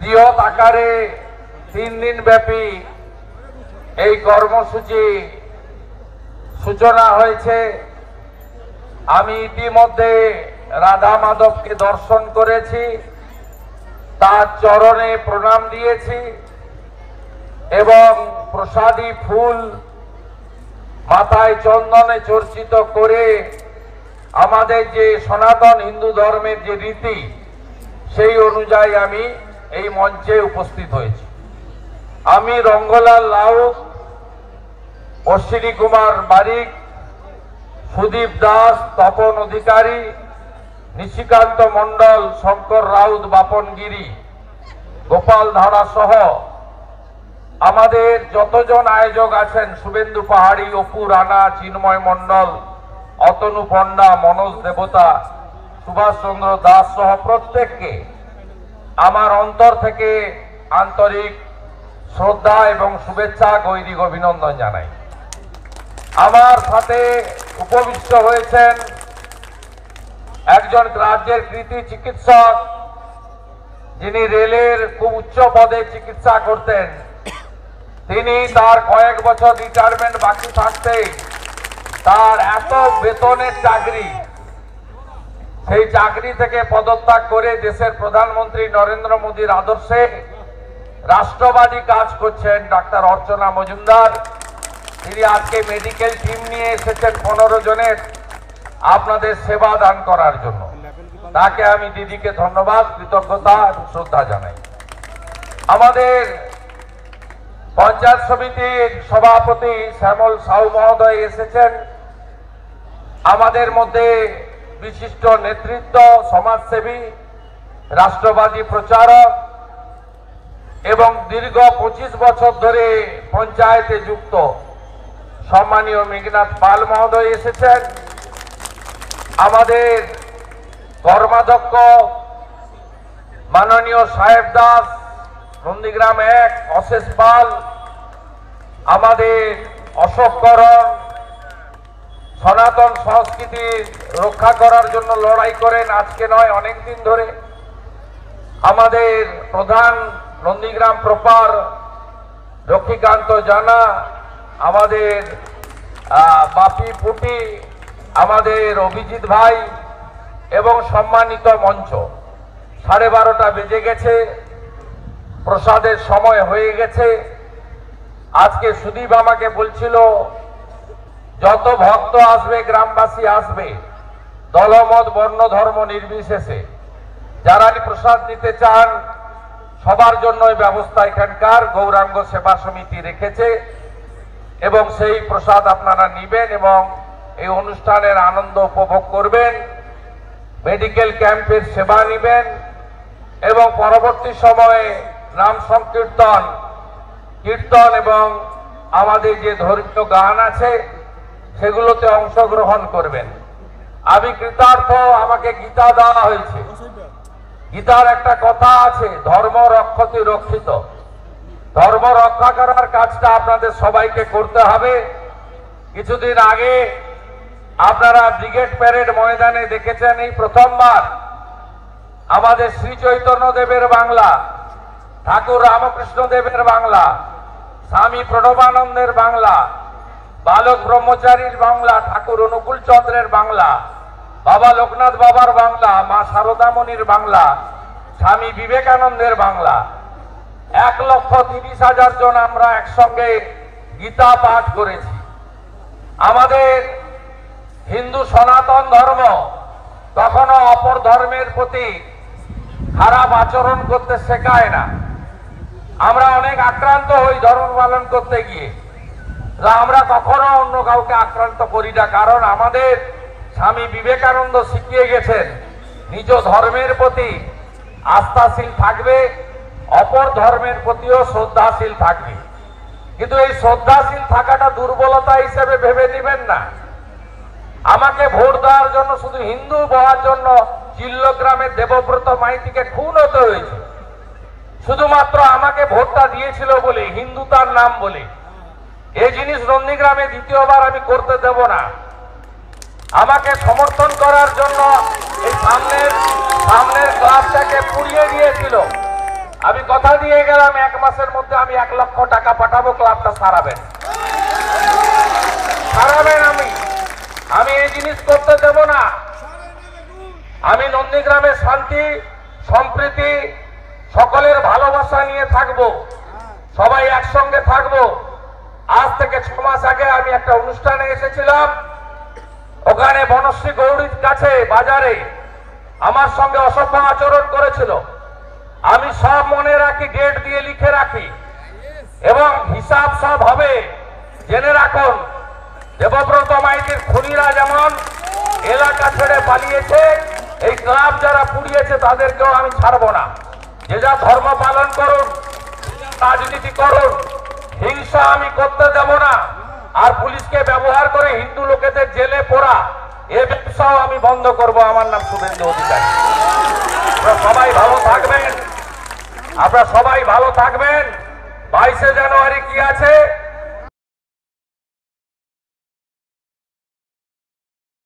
বৃহৎ আকারে 3 দিন ব্যাপী এই কর্মসূচি সূচনা হয়েছে। আমি ইতিমধ্যে রাধা মাধবকে দর্শন করেছি, তার চরণে প্রণাম দিয়েছি এবং প্রসাদী ফুল মাথায় চন্দনে চর্চিত করে আমাদের যে সনাতন হিন্দু ধর্মের যে রীতি সেই অনুযায়ী আমি এই মঞ্চে উপস্থিত হয়েছি। আমি রঙ্গলাল লাউক, অশ্বিনী কুমার বারিক, সুদীপ দাস, তপন অধিকারী, নিশিকান্ত মণ্ডল, শঙ্কর রাউত, বাপন গিরি, গোপাল ধারা সহ আমাদের যতজন আয়োজক আছেন, শুভেন্দু পাহাড়ি, অপু রানা, চিন্ময় মণ্ডল, অতনু পণ্ডা, মনোজ দেবতা, সুভাষ চন্দ্র দাস সহ প্রত্যেককে আমার অন্তর থেকে আন্তরিক শ্রদ্ধা এবং শুভেচ্ছা, গৈরিক অভিনন্দন জানাই। আমার সাথে উপবিষ্ট হয়েছেন একজন রাজ্যের কৃতি চিকিৎসক, যিনি রেলের খুব উচ্চ পদে চিকিৎসা করতেন। তিনি তার কয়েক বছর রিটায়ারমেন্ট বাকি থাকতে তার এত বেতনের চাকরি, সেই চাকরি থেকে পদত্যাগ করে দেশের প্রধানমন্ত্রী নরেন্দ্র মোদীর আদর্শে রাষ্ট্রবাদী কাজ করছেন ডাক্তার অর্চনা মজুমদার। তিনি আজকে মেডিকেল টিম নিয়ে এসেছেন 15 জনের আপনাদের সেবা দান করার জন্য। তাকে আমি দিদিকে ধন্যবাদ, কৃতজ্ঞতা এবং শ্রদ্ধা জানাই। আমাদের পঞ্চায়েত সমিতির সভাপতি শ্যামল সাউ মহোদয় এসেছেন। আমাদের মধ্যে বিশিষ্ট নেতৃত্ব, সমাজসেবী, রাষ্ট্রবাদী প্রচারক এবং দীর্ঘ 25 বছর ধরে পঞ্চায়েতে যুক্ত সম্মানীয় মেঘনাথ পাল মহোদয় এসেছেন। আমাদের কর্মাধ্যক্ষ মাননীয় সাহেব দাস, নন্দীগ্রাম 1, অশেষ পাল, আমাদের অশোক করণ, সনাতন সংস্কৃতি রক্ষা করার জন্য লড়াই করেন, আজকে নয় অনেক দিন ধরে। আমাদের প্রধান নন্দীগ্রাম প্রপার লক্ষ্মীকান্ত জানা, আমাদের বাপি পুটি, আমাদের অভিজিৎ ভাই এবং সম্মানিত মঞ্চ। 12:30 বেজে গেছে, প্রসাদের সময় হয়ে গেছে। আজকে সুদীপ আমাকে বলছিল যত ভক্ত আসবে, গ্রামবাসী আসবে, দলমত বর্ণ ধর্ম নির্বিশেষে যারা প্রসাদ নিতে চান সবার জন্যই ব্যবস্থা এখানকার গৌরাঙ্গ সেবা সমিতি রেখেছে এবং সেই প্রসাদ আপনারা নিবেন এবং এই অনুষ্ঠানের আনন্দ উপভোগ করবেন, মেডিকেল ক্যাম্পের সেবা নিবেন এবং পরবর্তী সময়ে নাম সংকীর্তন, কীর্তন এবং আমাদের যে ধর্মীয় গান আছে সেগুলোতে অংশগ্রহণ করবেন। আমি কৃতার্থ, আমাকে গীতা দেওয়া হয়েছে। গীতার একটা কথা আছে, ধর্ম রক্ষতি রক্ষিত। ধর্ম রক্ষা করার কাজটা আপনাদের সবাইকে করতে হবে। কিছুদিন আগে আপনারা ব্রিগেড প্যারেড ময়দানে দেখেছেন, এই প্রথমবার আমাদের শ্রী চৈতন্য দেবের বাংলা, ঠাকুর রামকৃষ্ণ দেবের বাংলা, স্বামী প্রণবানন্দের বাংলা, বালক ব্রহ্মচারীর বাংলা, ঠাকুর অনুকূল চন্দ্রের বাংলা, বাবা লোকনাথ বাবার বাংলা, মা শারদামণির বাংলা, স্বামী বিবেকানন্দের বাংলা, 1,30,000 জন আমরা একসঙ্গে গীতা পাঠ করেছি। আমাদের হিন্দু সনাতন ধর্ম কখনো অপর ধর্মের প্রতি খারাপ আচরণ করতে শেখায় না। আমরা অনেক আক্রান্ত হই ধর্ম পালন করতে গিয়ে, আমরা কখনো অন্য কাউকে আক্রান্ত করি না, কারণ আমাদের স্বামী বিবেকানন্দ শিখিয়ে গেছেন নিজ ধর্মের প্রতি আস্থাশীল থাকবে, অপর ধর্মের প্রতিও শ্রদ্ধাশীল থাকবে। কিন্তু এই শ্রদ্ধাশীল থাকাটা দুর্বলতা হিসেবে ভেবে নেবেন না। আমাকে ভোট দেওয়ার জন্য, শুধু হিন্দু হওয়ার জন্য চিল্লগ্রামের দেবব্রত মাইতিকে খুন হতে হয়েছে, শুধুমাত্র আমাকে ভোটটা দিয়েছিল বলে, হিন্দু তার নাম বলে। এই জিনিস নন্দীগ্রামে দ্বিতীয়বার আমি করতে দেব না। আমাকে সমর্থন করার জন্য এই সামনের ক্লাবটাকে পুড়িয়ে দিয়েছিল, আমি কথা দিয়ে গেলাম 1 মাসের মধ্যে আমি 1 লক্ষ টাকা পাঠাবো, ক্লাবটা সারাবেন। আমি এই জিনিস করতে দেব না। আমি নন্দীগ্রামে শান্তি সম্প্রীতি সকলের ভালোবাসা নিয়ে থাকব, সবাই একসঙ্গে থাকব। আজ থেকে 6 মাস আগে আমি একটা অনুষ্ঠানে এসেছিলাম, ওখানে বনশ্রী গৌরীর কাছে বাজারে আমার সঙ্গে অসভ্য আচরণ করেছিল। আমি সব মনে রাখি, ডেট দিয়ে লিখে রাখি এবং হিসাব সব হবে। জেনে রাখুন, দেবব্রত মাইতির খুনিরা যেমন এলাকা ছেড়ে পালিয়েছে, এই ক্লাব যারা পুড়িয়েছে তাদেরকেও আমি ছাড়বো না। যে যা ধর্ম পালন করুন, রাজনীতি করুন, হিংসা আমি করতে দেব না। আর পুলিশকে ব্যবহার করে হিন্দু লোকেদের জেলে পোড়া, এ ব্যবসাও আমি বন্ধ করব। আমার নাম শুভেন্দু অধিকারী। আপনারা সবাই ভালো থাকবেন, 22শে জানুয়ারি কি আছে